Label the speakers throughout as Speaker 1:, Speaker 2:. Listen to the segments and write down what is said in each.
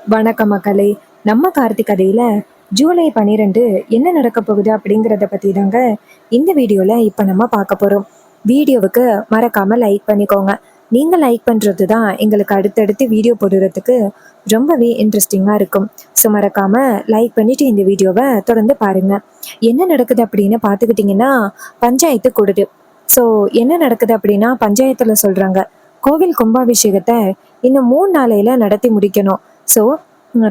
Speaker 1: வணக்கம் மக்களே. நம்ம கார்த்திக் கதையில ஜூலை 12 என்ன நடக்க போகுது அப்படிங்கிறத பத்தி தாங்க இந்த வீடியோல இப்ப நம்ம பார்க்க போறோம். வீடியோவுக்கு மறக்காம லைக் பண்ணிக்கோங்க. நீங்க லைக் பண்றது தான் எங்களுக்கு அடுத்தடுத்து வீடியோ போடுறதுக்கு ரொம்பவே இன்ட்ரெஸ்டிங்கா இருக்கும். ஸோ மறக்காம லைக் பண்ணிட்டு இந்த வீடியோவை தொடர்ந்து பாருங்க. என்ன நடக்குது அப்படின்னு பார்த்துக்கிட்டிங்கன்னா, பஞ்சாயத்து கூடுது. ஸோ என்ன நடக்குது அப்படின்னா, பஞ்சாயத்துல சொல்றாங்க, கோவில் கும்பாபிஷேகத்தை இன்னும் 3 நாளையில நடத்தி முடிக்கணும். ஸோ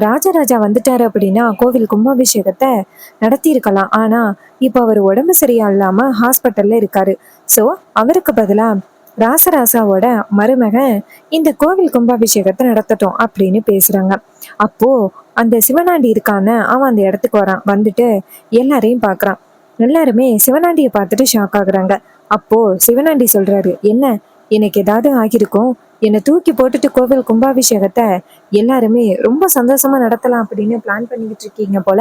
Speaker 1: ராஜராஜா வந்துட்டாரு அப்படின்னா கோவில் கும்பாபிஷேகத்தை நடத்தியிருக்கலாம். ஆனா இப்போ அவர் உடம்பு சரியா இல்லாம ஹாஸ்பிட்டல்ல இருக்காரு. ஸோ அவருக்கு பதிலா ராசராசாவோட மருமகன் இந்த கோவில் கும்பாபிஷேகத்தை நடத்தட்டும் அப்படின்னு பேசுறாங்க. அப்போ அந்த சிவனாண்டி இருக்கான அவன் அந்த இடத்துக்கு வரான். வந்துட்டு எல்லாரையும் பார்க்கறான். எல்லாருமே சிவனாண்டியை பார்த்துட்டு ஷாக் ஆகுறாங்க. அப்போ சிவனாண்டி சொல்றாரு, என்ன எனக்கு ஏதாவது ஆகியிருக்கும், என்னை தூக்கி போட்டுட்டு கோவில் கும்பாபிஷேகத்தை எல்லாருமே ரொம்ப சந்தோஷமா நடத்தலாம் அப்படின்னு பிளான் பண்ணிக்கிட்டு இருக்கீங்க போல.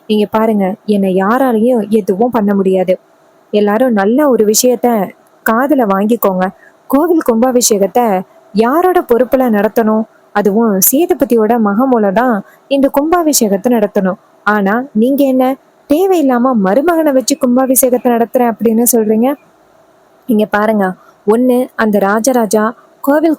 Speaker 1: நீங்க பாருங்க, என்னை யாராலையும் எதுவும் பண்ண முடியாது. எல்லாரும் நல்ல ஒரு விஷயத்த காதுல வாங்கிக்கோங்க. கோவில் கும்பாபிஷேகத்தை யாரோட பொறுப்புல நடத்தணும்? அதுவும் சேதுபதியோட மக மூலம் தான் இந்த கும்பாபிஷேகத்தை நடத்தணும். ஆனா நீங்க என்ன தேவையில்லாம மருமகனை வச்சு கும்பாபிஷேகத்தை நடத்துறேன் அப்படின்னு சொல்றீங்க? இங்க பாருங்க, ஒண்ணு அந்த ராஜராஜா கோவில்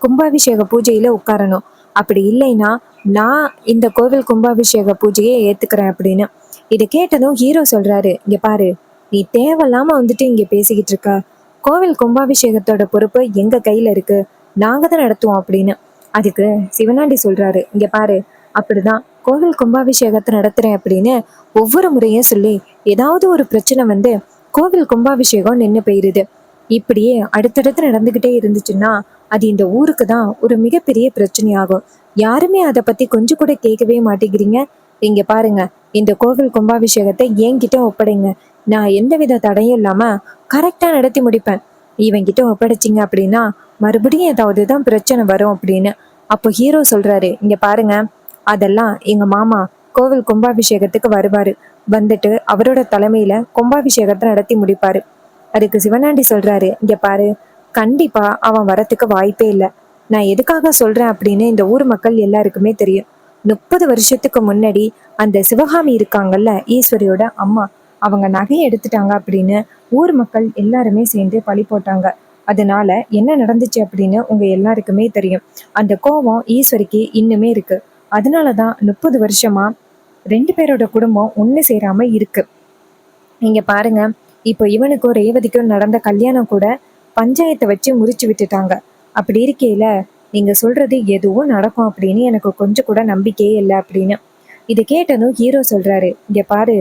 Speaker 1: கும்பாபிஷேக பூஜையில உட்காரணும். அப்படி இல்லைன்னா நான் இந்த கோவில் கும்பாபிஷேக பூஜையை ஏத்துக்கிறேன் அப்படின்னு. இதை கேட்டதும் ஹீரோ சொல்றாரு, இங்க பாரு, நீ தேவையில்லாம வந்துட்டு இங்க பேசிக்கிட்டு இருக்க. கோவில் கும்பாபிஷேகத்தோட பொறுப்பு எங்க கையில இருக்கு, நாங்க தான் நடத்துவோம் அப்படின்னு. அதுக்கு சிவனாண்டி சொல்றாரு, இங்க பாரு, அப்படிதான் கோவில் கும்பாபிஷேகத்தை நடத்துறேன் அப்படின்னு ஒவ்வொரு முறையும் சொல்லி ஏதாவது ஒரு பிரச்சனை வந்து கோவில் கும்பாபிஷேகம் நின்று போயிருது. இப்படியே அடுத்தடுத்து நடந்துகிட்டே இருந்துச்சுன்னா அது இந்த ஊருக்கு தான் ஒரு மிகப்பெரிய பிரச்சனையாகும். யாருமே அதை பத்தி கொஞ்சம் கூட கேட்கவே மாட்டேங்கிறீங்க. இங்க பாருங்க, இந்த கோவில் கும்பாபிஷேகத்தை என்கிட்ட ஒப்படைங்க. நான் எந்தவித தடையும் இல்லாம கரெக்டா நடத்தி முடிப்பேன். இவங்கிட்ட ஒப்படைச்சிங்க அப்படின்னா மறுபடியும் ஏதாவது தான் பிரச்சனை வரும் அப்படின்னு. அப்போ ஹீரோ சொல்றாரு, இங்க பாருங்க, அதெல்லாம் எங்க மாமா கோவில் கும்பாபிஷேகத்துக்கு வருவாரு. வந்துட்டு அவரோட தலைமையில கும்பாபிஷேகத்தை நடத்தி முடிப்பாரு. அதுக்கு சிவனாண்டி சொல்றாரு, இங்க பாரு, கண்டிப்பா அவன் வரத்துக்கு வாய்ப்பே இல்லை. நான் எதுக்காக சொல்றேன் அப்படின்னு இந்த ஊர் மக்கள் எல்லாருக்குமே தெரியும். 30 வருஷத்துக்கு முன்னாடி அந்த சிவகாமி இருக்காங்கல்ல, ஈஸ்வரியோட அம்மா, அவங்க நகையை எடுத்துட்டாங்க அப்படின்னு ஊர் மக்கள் எல்லாருமே சேர்ந்து பழி போட்டாங்க. அதனால என்ன நடந்துச்சு அப்படின்னு உங்க எல்லாருக்குமே தெரியும். அந்த கோபம் ஈஸ்வரிக்கு இன்னுமே இருக்கு. அதனாலதான் 30 வருஷமா 2 பேரோட குடும்பம் ஒண்ணு சேராம இருக்கு. நீங்க பாருங்க, இப்போ இவனுக்கும் ரேவதிக்கும் நடந்த கல்யாணம் கூட பஞ்சாயத்தை வச்சு முறிச்சு விட்டுட்டாங்க. அப்படி இருக்கையில நீங்க சொல்றது எதுவும் நடக்கும் அப்படின்னு எனக்கு கொஞ்சம் கூட நம்பிக்கையே இல்லை அப்படின்னு. இதை கேட்டதும் ஹீரோ சொல்றாரு, இங்க பாரு,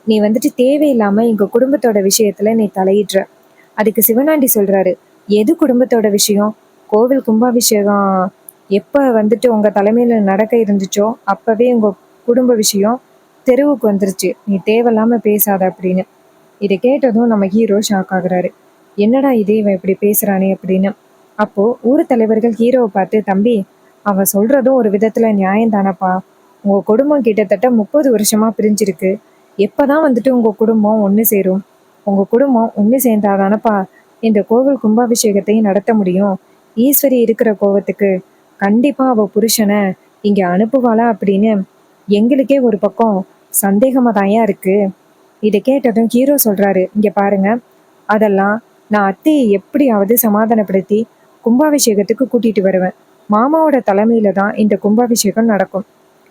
Speaker 1: நீ வந்துட்டு தேவையில்லாம எங்க குடும்பத்தோட விஷயத்துல நீ தலையிடுற. அதுக்கு சிவனாண்டி சொல்றாரு, எது குடும்பத்தோட விஷயம்? கோவில் கும்பாபிஷேகம் எப்ப வந்துட்டு உங்க தலைமையில நடக்க இருந்துச்சோ அப்பவே உங்க குடும்ப விஷயம் தெருவுக்கு வந்துருச்சு. நீ தேவையில்லாம பேசாத அப்படின்னு. இதை கேட்டதும் நம்ம ஹீரோ ஷாக் ஆகுறாரு. என்னடா இது, இவன் இப்படி பேசுறானே அப்படின்னு. அப்போ ஊர் தலைவர்கள் ஹீரோவை பார்த்து, தம்பி, அவன் சொல்றதும் ஒரு விதத்துல நியாயம் தானப்பா. உங்க குடும்பம் கிட்டத்தட்ட 30 வருஷமா பிரிஞ்சிருக்கு. எப்பதான் வந்துட்டு உங்க குடும்பம் ஒண்ணு சேரும்? உங்க குடும்பம் ஒண்ணு சேர்ந்தாதானப்பா இந்த கோவில் கும்பாபிஷேகத்தையும் நடத்த முடியும். ஈஸ்வரி இருக்கிற கோவத்துக்கு கண்டிப்பா அவ புருஷனை இங்க அனுப்புவாளா அப்படின்னு எங்களுக்கே ஒரு பக்கம் சந்தேகமா தாயா இருக்கு. இதை கேட்டதும் ஹீரோ சொல்றாரு, இங்க பாருங்க, அதெல்லாம் நான் அத்தையை எப்படியாவது சமாதானப்படுத்தி கும்பாபிஷேகத்துக்கு கூட்டிட்டு வருவேன். மாமாவோட தலைமையில தான் இந்த கும்பாபிஷேகம் நடக்கும்.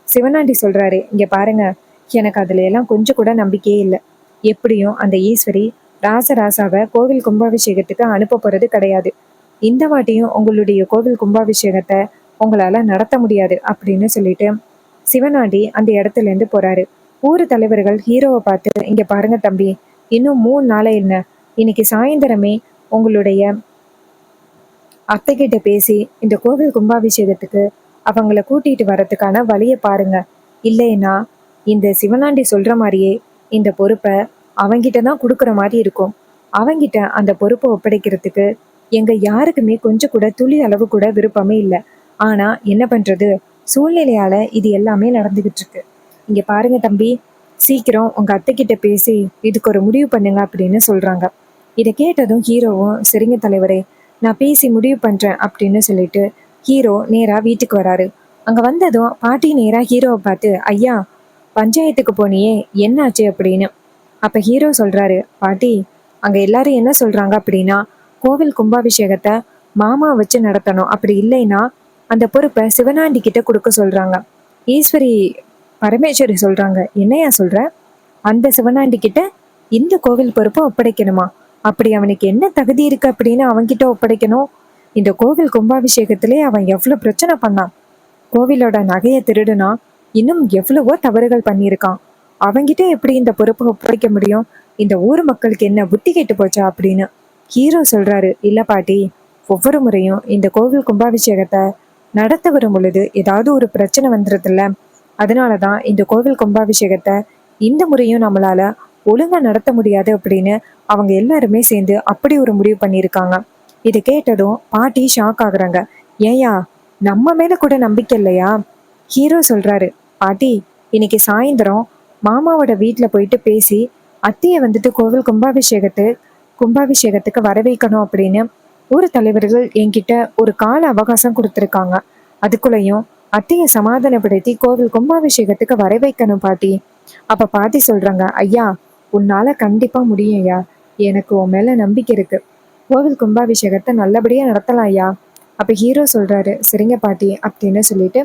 Speaker 1: சிவனாண்டி சொல்றாரு, இங்க பாருங்க, எனக்கு அதுல எல்லாம் கொஞ்சம் கூட நம்பிக்கையே இல்லை. எப்படியும் அந்த ஈஸ்வரி ராசராசாவை கோவில் கும்பாபிஷேகத்துக்கு அனுப்ப போறது கிடையாது. இந்த வாட்டியும் உங்களுடைய கோவில் கும்பாபிஷேகத்தை உங்களால நடத்த முடியாது அப்படின்னு சொல்லிட்டு சிவனாண்டி அந்த இடத்துல இருந்து போறாரு. ஊர் தலைவர்கள் ஹீரோவை பார்த்து, இங்க பாருங்க தம்பி, இன்னும் 3 நாளை என்ன, இன்னைக்கு சாயந்தரமே உங்களுடைய அத்தை கிட்ட பேசி இந்த கோவில் கும்பாபிஷேகத்துக்கு அவங்கள கூட்டிட்டு வர்றதுக்கான வழியை பாருங்க. இல்லைன்னா இந்த சிவனாண்டி சொல்ற மாதிரியே இந்த பொறுப்பை அவங்கிட்ட தான் கொடுக்குற மாதிரி இருக்கும். அவங்கிட்ட அந்த பொறுப்பை ஒப்படைக்கிறதுக்கு எங்க யாருக்குமே கொஞ்சம் கூட துளி அளவு கூட விருப்பமே இல்லை. ஆனா என்ன பண்றது, சூழ்நிலையால இது எல்லாமே நடந்துகிட்டு இருக்கு. இங்க பாருங்க தம்பி, சீக்கிரம் உங்க அத்தை கிட்ட பேசி இதுக்கு ஒரு முடிவு பண்ணுங்க அப்படின்னு சொல்றாங்க. இதை கேட்டதும் ஹீரோவும், சரிங்க தலைவரே, நான் பேசி முடிவு பண்றேன் அப்படின்னு சொல்லிட்டு ஹீரோ நேரா வீட்டுக்கு வராரு. அங்க வந்ததும் பாட்டி நேரா ஹீரோவை பார்த்து, ஐயா பஞ்சாயத்துக்கு போனியே என்னாச்சு அப்படின்னு. அப்ப ஹீரோ சொல்றாரு, பாட்டி அங்க எல்லாரும் என்ன சொல்றாங்க அப்படின்னா, கோவில் கும்பாபிஷேகத்தை மாமா வச்சு நடத்தணும், அப்படி இல்லைன்னா அந்த பொறுப்பை சிவனாண்டி கிட்ட கொடுக்க சொல்றாங்க. ஈஸ்வரி பரமேஸ்வரி சொல்றாங்க, என்னையா சொல்ற? அந்த சிவனாண்டி கிட்ட இந்த கோவில் பொறுப்பை ஒப்படைக்கணுமா? அப்படி அவனுக்கு என்ன தகுதி இருக்கு அப்படின்னு அவன்கிட்ட ஒப்படைக்கணும்? இந்த கோவில் கும்பாபிஷேகத்திலே அவன் எவ்வளவு பிரச்சனை பண்ணான். கோவிலோட நகையை திருடுனா, இன்னும் எவ்வளவோ தவறுகள் பண்ணியிருக்கான். அவங்கிட்ட எப்படி இந்த பொறுப்பை ஒப்படைக்க முடியும்? இந்த ஊர் மக்களுக்கு என்ன புத்தி கெட்டு போச்சா அப்படின்னு. ஹீரோ சொல்றாரு, இல்ல பாட்டி, ஒவ்வொரு முறையும் இந்த கோவில் கும்பாபிஷேகத்தை நடத்த வரும் பொழுது ஏதாவது ஒரு பிரச்சனை வந்துருதுல்ல, அதனாலதான் இந்த கோவில் கும்பாபிஷேகத்தை இந்த முறையும் நம்மளால ஒழுங்கா நடத்த முடியாது அப்படின்னு அவங்க எல்லாருமே சேர்ந்து அப்படி ஒரு முடிவு பண்ணியிருக்காங்க. இதை கேட்டதும் பாட்டி ஷாக் ஆகுறாங்க. ஏயா, நம்ம மேல கூட நம்பிக்கை இல்லையா? ஹீரோ சொல்றாரு, பாட்டி இன்னைக்கு சாயந்தரம் மாமாவோட வீட்டுல போயிட்டு பேசி அத்தையை வந்துட்டு கோவில் கும்பாபிஷேகத்துக்கு வர வைக்கணும் அப்படின்னு ஊர் தலைவர்கள் என்கிட்ட ஒரு கால அவகாசம் கொடுத்துருக்காங்க. அதுக்குள்ளேயும் அத்தையை சமாதானப்படுத்தி கோவில் கும்பாபிஷேகத்துக்கு வர வைக்கணும் பாட்டி. அப்ப பாட்டி சொல்றாங்க, ஐயா உன்னால கண்டிப்பா முடியும் ஐயா, எனக்கு உன் மேல நம்பிக்கை இருக்கு. கோவில் கும்பாபிஷேகத்தை நல்லபடியா நடத்தலாம் ஐயா. அப்ப ஹீரோ சொல்றாரு, சரிங்க பாட்டி அப்படின்னு சொல்லிட்டு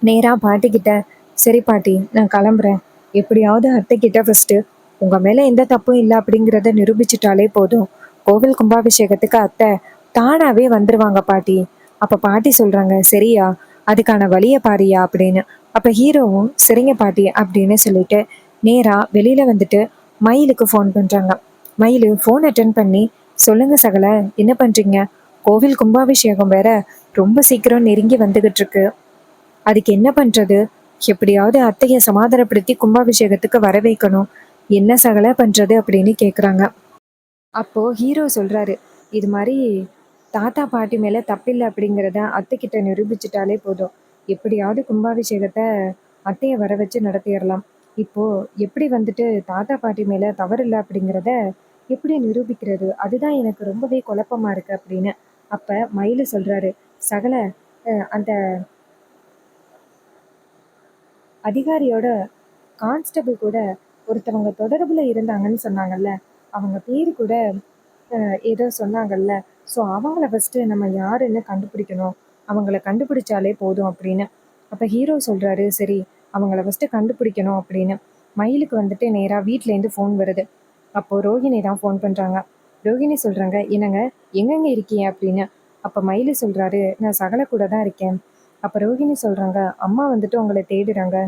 Speaker 1: நேரா பாட்டி கிட்ட, சரி பாட்டி நான் கிளம்புறேன். எப்படியாவது அத்தை கிட்ட ஃபர்ஸ்ட் உங்க மேல எந்த தப்பும் இல்லை அப்படிங்கிறத நிரூபிச்சுட்டாலே போதும். கோவில் கும்பாபிஷேகத்துக்கு அத்தை தானாவே வந்துருவாங்க பாட்டி. அப்ப பாட்டி சொல்றாங்க, சரியா, அதுக்கான வழியை பாரியா அப்படின்னு. அப்ப ஹீரோவும் சரிங்க பாட்டி அப்படின்னு சொல்லிட்டு நேரா வெளியில வந்துட்டு மயிலுக்கு ஃபோன் பண்றாங்க. மயிலு ஃபோன் அட்டன் பண்ணி, சொல்லுங்க சகல, என்ன பண்றீங்க? கோவில் கும்பாபிஷேகம் வேற ரொம்ப சீக்கிரம் நெருங்கி வந்துகிட்டு இருக்கு. அதுக்கு என்ன பண்றது? எப்படியாவது அத்தையை சமாதானப்படுத்தி கும்பாபிஷேகத்துக்கு வர வைக்கணும். என்ன சகல பண்றது அப்படின்னு கேக்குறாங்க. அப்போ ஹீரோ சொல்றாரு, இது மாதிரி தாத்தா பாட்டி மேல தப்பில்லை அப்படிங்கிறத அத்தை கிட்ட நிரூபிச்சுட்டாலே போதும். எப்படியாவது கும்பாபிஷேகத்தை அத்தையை வர வச்சு நடத்திடலாம். இப்போ எப்படி வந்துட்டு தாத்தா பாட்டி மேல தவறில்லை அப்படிங்கிறத எப்படி நிரூபிக்கிறது? அதுதான் எனக்கு ரொம்பவே குழப்பமா இருக்கு அப்படின்னு. அப்ப மயிலு சொல்றாரு, சகல அந்த அதிகாரியோட கான்ஸ்டபிள் கூட ஒருத்தவங்க தொடர்புல இருந்தாங்கன்னு சொன்னாங்கல்ல, அவங்க பேரு கூட ஏதோ சொன்னாங்கல்ல. ஸோ அவங்கள ஃபர்ஸ்ட் நம்ம யாருன்னு கண்டுபிடிக்கணும். அவங்கள கண்டுபிடிச்சாலே போதும் அப்படின்னு. அப்ப ஹீரோ சொல்றாரு, சரி அவங்கள ஃபர்ஸ்ட் கண்டுபிடிக்கணும் அப்படின்னு. மயிலுக்கு வந்துட்டு நேரா வீட்ல இருந்து ஃபோன் வருது. அப்போ ரோஹிணி தான் ஃபோன் பண்றாங்க. ரோஹிணி சொல்றாங்க, என்னங்க எங்கெங்க இருக்கீங்க அப்படின்னு. அப்ப மயிலு சொல்றாரு, நான் சகல கூட தான் இருக்கேன். அப்ப ரோஹிணி சொல்றாங்க, அம்மா வந்துட்டு உங்களை தேடுறாங்க,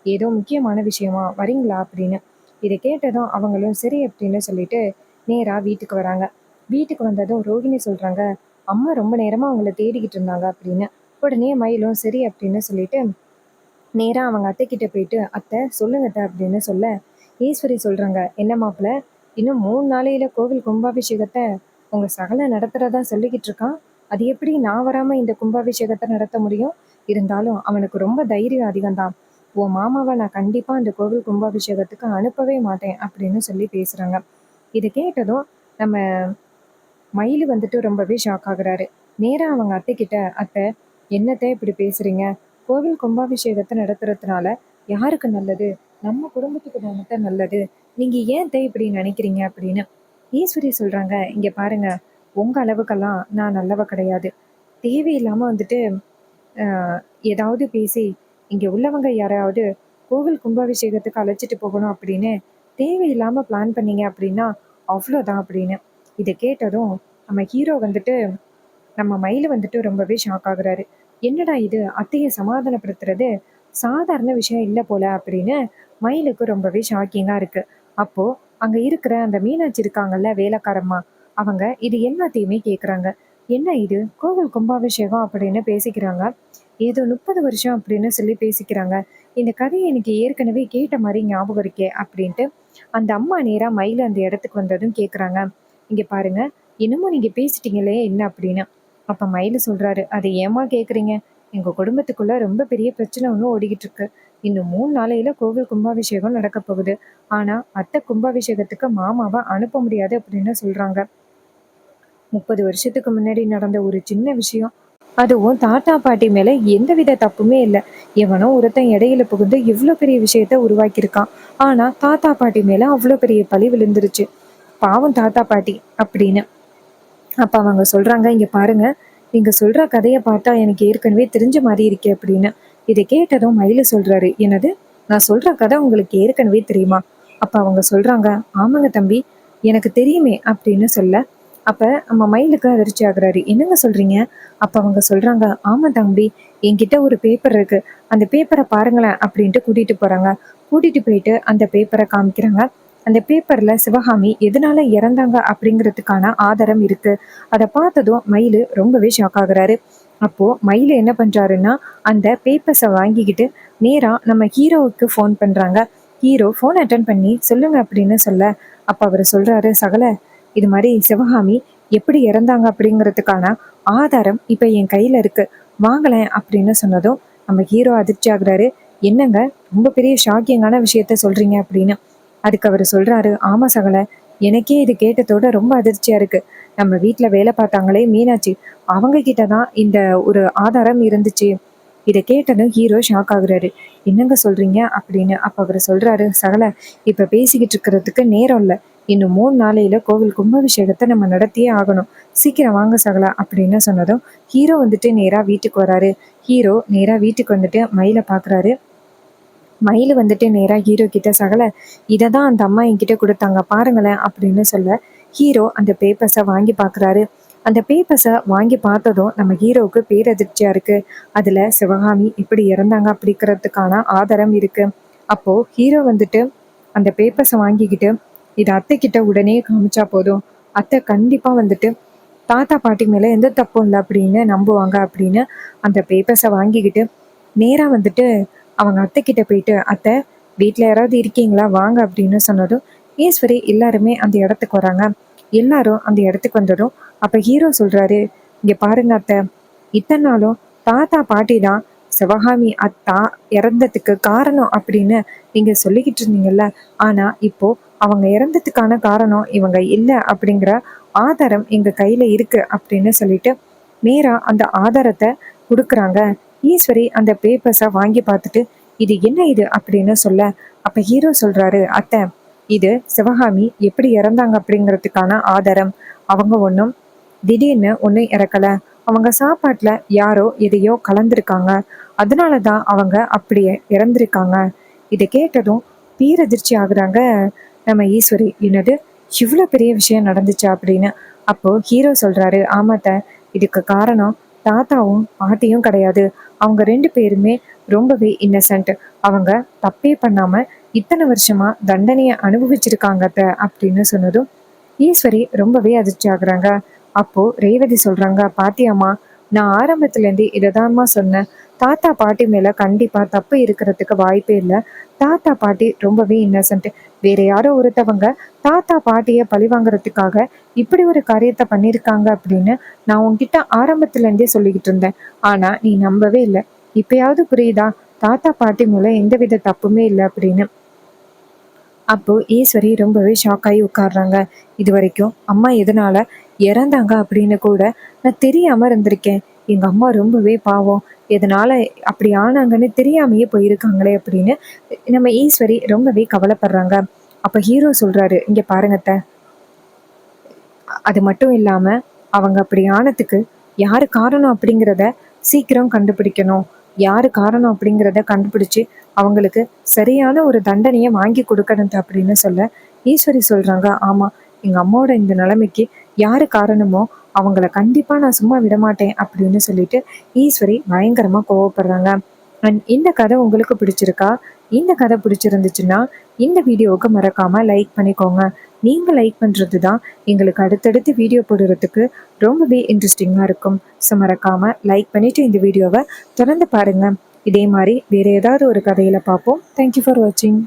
Speaker 1: ஏதோ முக்கியமான விஷயமா, வரீங்களா அப்படின்னு. இதை கேட்டதும் அவங்களும் சரி அப்படின்னு சொல்லிட்டு நேரா வீட்டுக்கு வராங்க. வீட்டுக்கு வந்ததும் ரோஹிணி சொல்றாங்க, அம்மா ரொம்ப நேரமா அவங்கள தேடிக்கிட்டு இருந்தாங்க அப்படின்னு. உடனே மயிலும் சரி அப்படின்னு சொல்லிட்டு நேரா அவங்க அத்தை கிட்ட போயிட்டு, அத்தை சொல்லுங்க அத்தை அப்படின்னு சொல்ல, ஈஸ்வரி சொல்றாங்க, என்ன மாப்பிள்ள, இன்னும் 3 நாளையில கோவில் கும்பாபிஷேகத்தை உங்க சகல நடத்துறதா சொல்லிக்கிட்டு இருக்கான். அது எப்படி நான் வராம இந்த கும்பாபிஷேகத்தை நடத்த முடியும்? இருந்தாலும் அவனுக்கு ரொம்ப தைரியம் அதிகம்தான். உன் மாமாவை நான் கண்டிப்பா அந்த கோவில் கும்பாபிஷேகத்துக்கு அனுப்பவே மாட்டேன் அப்படின்னு சொல்லி பேசுறாங்க. இதை கேட்டதும் நம்ம மயிலு வந்துட்டு ரொம்பவே ஷாக் ஆகுறாரு. நேரா அவங்க அத்தை கிட்ட, அத்தை என்னத்தை இப்படி பேசுறீங்க? கோவில் கும்பாபிஷேகத்தை நடத்துறதுனால யாருக்கு நல்லது? நம்ம குடும்பத்துக்கு தானத்தை நல்லது. நீங்க ஏன் அத்தை இப்படி நினைக்கிறீங்க அப்படின்னு. ஈஸ்வரி சொல்றாங்க, இங்க பாருங்க, உங்க அளவுக்கெல்லாம் நான் நல்லவ கிடையாது. தேவையில்லாம வந்துட்டு ஆஹ் ஏதாவது பேசி இங்க உள்ளவங்க யாராவது கோவில் கும்பாபிஷேகத்துக்கு அழைச்சிட்டு போகணும் அப்படின்னு தேவையில்லாம பிளான் பண்ணீங்க அப்படின்னா அவ்வளோதான் அப்படின்னு. இதை கேட்டதும் நம்ம ஹீரோ வந்துட்டு நம்ம மயிலு வந்துட்டு ரொம்பவே ஷாக் ஆகுறாரு. என்னடா இது, அத்தையை சமாதானப்படுத்துறது சாதாரண விஷயம் இல்லை போல அப்படின்னு மயிலுக்கு ரொம்பவே ஷாக்கிங்கா இருக்கு. அப்போ அங்க இருக்கிற அந்த மீனாட்சி இருக்காங்கல்ல, வேலைக்காரம்மா, அவங்க இது எல்லாத்தையுமே கேக்குறாங்க. என்ன இது கோவில் கும்பாபிஷேகம் அப்படின்னு பேசிக்கிறாங்க, ஏதோ 30 வருஷம் அப்படின்னு சொல்லி பேசிக்கிறாங்க. இந்த கதையை எனக்கு ஏற்கனவே கேட்ட மாதிரி ஞாபகம் இருக்கே அப்படின்ட்டு அந்த அம்மா நேரா மயில அந்த இடத்துக்கு வந்ததும் கேக்குறாங்க, இங்க பாருங்க, இன்னமும் நீங்க பேசிட்டீங்களே என்ன அப்படின்னு. அப்ப மயிலு சொல்றாரு, அதை ஏமா கேக்குறீங்க? எங்க குடும்பத்துக்குள்ள ரொம்ப பெரிய பிரச்சனை ஒன்றும் ஓடிக்கிட்டு இருக்கு. இன்னும் 3 நாளையில கோவில் கும்பாபிஷேகம் நடக்க போகுது. ஆனா அத்தை கும்பாபிஷேகத்துக்கு மாமாவை அனுப்ப முடியாது அப்படின்னு சொல்றாங்க. 30 வருஷத்துக்கு முன்னாடி நடந்த ஒரு சின்ன விஷயம் அதுவும் தாத்தா பாட்டி மேல எந்தவித தப்புமே இல்லை. எவனோ ஒருத்தன் இடையில புகுந்து இவ்வளோ பெரிய விஷயத்த உருவாக்கியிருக்கான். ஆனா தாத்தா பாட்டி மேல அவ்வளோ பெரிய பழி விழுந்துருச்சு. பாவம் தாத்தா பாட்டி அப்படின்னு. அப்ப அவங்க சொல்றாங்க, இங்க பாருங்க, நீங்க சொல்ற கதைய பார்த்தா எனக்கு ஏற்கனவே தெரிஞ்ச மாதிரி இருக்கே அப்படின்னு. இதை கேட்டதும் மயிலு சொல்றாரு, என்னது, நான் சொல்ற கதை உங்களுக்கு ஏற்கனவே தெரியுமா? அப்ப அவங்க சொல்றாங்க, ஆமாங்க தம்பி, எனக்கு தெரியுமே அப்படின்னு சொல்ல. அப்ப நம்ம மயிலுக்கு அதிர்ச்சி ஆகுறாரு, என்னங்க சொல்றீங்க? அப்ப அவங்க சொல்றாங்க, ஆமா தம்பி, என்கிட்ட ஒரு பேப்பர் இருக்கு, அந்த பேப்பரை பாருங்களேன் அப்படின்ட்டு கூட்டிட்டு போறாங்க. கூட்டிட்டு போயிட்டு அந்த பேப்பரை காமிக்கிறாங்க. அந்த பேப்பர்ல சிவகாமி எதனால இறந்தாங்க அப்படிங்கிறதுக்கான ஆதாரம் இருக்கு. அதை பார்த்ததும் மயிலு ரொம்பவே ஷாக் ஆகுறாரு. அப்போ மயிலு என்ன பண்றாருன்னா, அந்த பேப்பர்ஸை வாங்கிக்கிட்டு நேரா நம்ம ஹீரோவுக்கு ஃபோன் பண்றாங்க. ஹீரோ ஃபோன் அட்டன் பண்ணி சொல்லுங்க அப்படின்னு சொல்ல, அப்ப அவர் சொல்றாரு, சகல, இது மாதிரி சிவகாமி எப்படி இறந்தாங்க அப்படிங்கிறதுக்கான ஆதாரம் இப்ப என் கையில இருக்கு, வாங்கலேன் அப்படின்னு சொன்னதும் நம்ம ஹீரோ அதிர்ச்சி ஆகுறாரு. என்னங்க, ரொம்ப பெரிய ஷாக்கிங்கான விஷயத்த சொல்றீங்க அப்படின்னு. அதுக்கு அவர் சொல்றாரு, ஆமா சகல, எனக்கே இது கேட்டதோட ரொம்ப அதிர்ச்சியா இருக்கு. நம்ம வீட்ல வேலை பார்த்தாங்களே மீனாட்சி, அவங்க கிட்ட தான் இந்த ஒரு ஆதாரம் இருந்துச்சு. இதை கேட்டதும் ஹீரோ ஷாக் ஆகுறாரு. என்னங்க சொல்றீங்க அப்படின்னு. அப்ப அவர் சொல்றாரு, சகல, இப்ப பேசிக்கிட்டு இருக்கிறதுக்கு நேரம் இல்லை, இன்னும் 3 நாளையில கோவில் கும்பாபிஷேகத்தை நம்ம நடத்தியே ஆகணும், சீக்கிரம் வாங்க சகலா அப்படின்னு சொன்னதும் ஹீரோ வந்துட்டு நேரா வீட்டுக்கு வராரு. ஹீரோ நேரா வீட்டுக்கு வந்துட்டு மயிலை பாக்குறாரு. மயில் வந்துட்டு நேரா ஹீரோ கிட்ட, சகல, இதை தான் அந்த அம்மா என்கிட்ட கொடுத்தாங்க பாருங்களேன் அப்படின்னு சொல்ல, ஹீரோ அந்த பேப்பர்ஸை வாங்கி பார்க்குறாரு. அந்த பேப்பர்ஸை வாங்கி பார்த்ததும் நம்ம ஹீரோவுக்கு பேரதிர்ச்சியா இருக்கு. அதுல சிவகாமி இப்படி இறந்தாங்க அப்படிங்கிறதுக்கான ஆதாரம் இருக்கு. அப்போ ஹீரோ வந்துட்டு அந்த பேப்பர்ஸை வாங்கிக்கிட்டு இதை அத்தை கிட்ட உடனே காமிச்சா போதும், அத்தை கண்டிப்பா வந்துட்டு தாத்தா பாட்டி மேல எந்த தப்பும் இல்லை அப்படின்னு நம்புவாங்க அப்படின்னு அந்த பேப்பர்ஸை வாங்கிக்கிட்டு நேரா வந்துட்டு அவங்க அத்தை கிட்ட போயிட்டு, அத்தை, வீட்டில் யாராவது இருக்கீங்களா, வாங்க அப்படின்னு சொன்னதும் ஈஸ்வரி எல்லாருமே அந்த இடத்துக்கு வராங்க. எல்லாரும் அந்த இடத்துக்கு வந்ததும் அப்ப ஹீரோ சொல்றாரு, இங்க பாருங்க அத்தை, இத்தனை நாளும் தாத்தா பாட்டி தான் சிவகாமி அத்தா இறந்ததுக்கு காரணம் அப்படின்னு நீங்க சொல்லிக்கிட்டு இருந்தீங்கல்ல. ஆனா இப்போ அவங்க இறந்ததுக்கான காரணம் இவங்க இல்லை அப்படிங்கிற ஆதாரம் எங்க கையில இருக்கு அப்படின்னு சொல்லிட்டு நேரா அந்த ஆதாரத்தை கொடுக்குறாங்க. ஈஸ்வரி அந்த பேப்பர்ஸை வாங்கி பார்த்துட்டு, இது என்ன இது அப்படின்னு சொல்ல, அப்ப ஹீரோ சொல்றாரு, அத்தை, இது சிவகாமி எப்படி இறந்தாங்க அப்படிங்கிறதுக்கான ஆதாரம். அவங்க ஒன்றும் திடீர்னு ஒன்றும் இறக்கல, அவங்க சாப்பாட்டுல யாரோ எதையோ கலந்துருக்காங்க, அதனாலதான் அவங்க அப்படியே இறந்துருக்காங்க. இதை கேட்டதும் பேரதிர்ச்சி ஆகுறாங்க நம்ம ஈஸ்வரி. என்னது, இவ்வளோ பெரிய விஷயம் நடந்துச்சா அப்படின்னு. அப்போ ஹீரோ சொல்றாரு, ஆமாத்த, இதுக்கு காரணம் தாத்தாவும் பாட்டியும் கிடையாது, அவங்க 2 பேருமே ரொம்பவே இன்னசென்ட், அவங்க தப்பே பண்ணாம இத்தனை வருஷமா தண்டனையை அனுபவிச்சிருக்காங்க அத்தை அப்படின்னு சொன்னதும் ஈஸ்வரி ரொம்பவே அதிர்ச்சி ஆகுறாங்க. அப்போ ரேவதி சொல்றாங்க, பாத்தியாம்மா, நான் ஆரம்பத்துல இருந்து இதைதாம்மா சொன்னேன், தாத்தா பாட்டி மேல கண்டிப்பா தப்பு இருக்கிறதுக்கு வாய்ப்பே இல்லை, தாத்தா பாட்டி ரொம்பவே இன்னசென்ட், வேற யாரோ ஒருத்தவங்க தாத்தா பாட்டிய பழி வாங்குறதுக்காக இப்படி ஒரு காரியத்தை பண்ணியிருக்காங்க அப்படின்னு நான் உன்கிட்ட ஆரம்பத்துல இருந்தே சொல்லிக்கிட்டு இருந்தேன். ஆனா நீ நம்பவே இல்லை, இப்பயாவது புரியுதா, தாத்தா பாட்டி மேல எந்தவித தப்புமே இல்லை அப்படின்னு. அப்போ ஈஸ்வரி ரொம்பவே ஷாக் ஆகி உட்காடுறாங்க. இது வரைக்கும் அம்மா எதனால இறந்தாங்க அப்படின்னு கூட நான் தெரியாம இருந்திருக்கேன். எங்க அம்மா ரொம்பவே பாவம், எதனால அப்படி ஆனாங்கன்னு தெரியாமையே போயிருக்காங்களே அப்படின்னு நம்ம ஈஸ்வரி ரொம்பவே கவலைப்படுறாங்க. அப்ப ஹீரோ சொல்றாரு, இங்க பாருங்க அத்தை, அது மட்டும் இல்லாம அவங்க அப்படி ஆனதுக்கு யாரு காரணம் அப்படிங்கிறத சீக்கிரம் கண்டுபிடிக்கணும். யாரு காரணம் அப்படிங்கிறத கண்டுபிடிச்சு அவங்களுக்கு சரியான ஒரு தண்டனையை வாங்கி கொடுக்கணும் அப்படின்னு சொல்ல, ஈஸ்வரி சொல்றாங்க, ஆமா, எங்க அம்மாவோட இந்த நிலைமைக்கு யாரு காரணமோ அவங்கள கண்டிப்பா நான் சும்மா விடமாட்டேன் அப்படின்னு சொல்லிட்டு ஈஸ்வரி பயங்கரமா கோவப்படுறாங்க. அண்ட் இந்த கதை உங்களுக்கு பிடிச்சிருக்கா? இந்த கதை பிடிச்சிருந்துச்சுன்னா இந்த வீடியோவுக்கு மறக்காம லைக் பண்ணிக்கோங்க. நீங்க லைக் பண்றது தான் எங்களுக்கு அடுத்தடுத்து வீடியோ போடுறதுக்கு ரொம்பவே இன்ட்ரெஸ்டிங்கா இருக்கும். ஸோ மறக்காம லைக் பண்ணிட்டு இந்த வீடியோவை தொடர்ந்து பாருங்க. இதே மாதிரி வேற ஏதாவது ஒரு கதையில பார்ப்போம். தேங்க்யூ ஃபார் வாட்சிங்.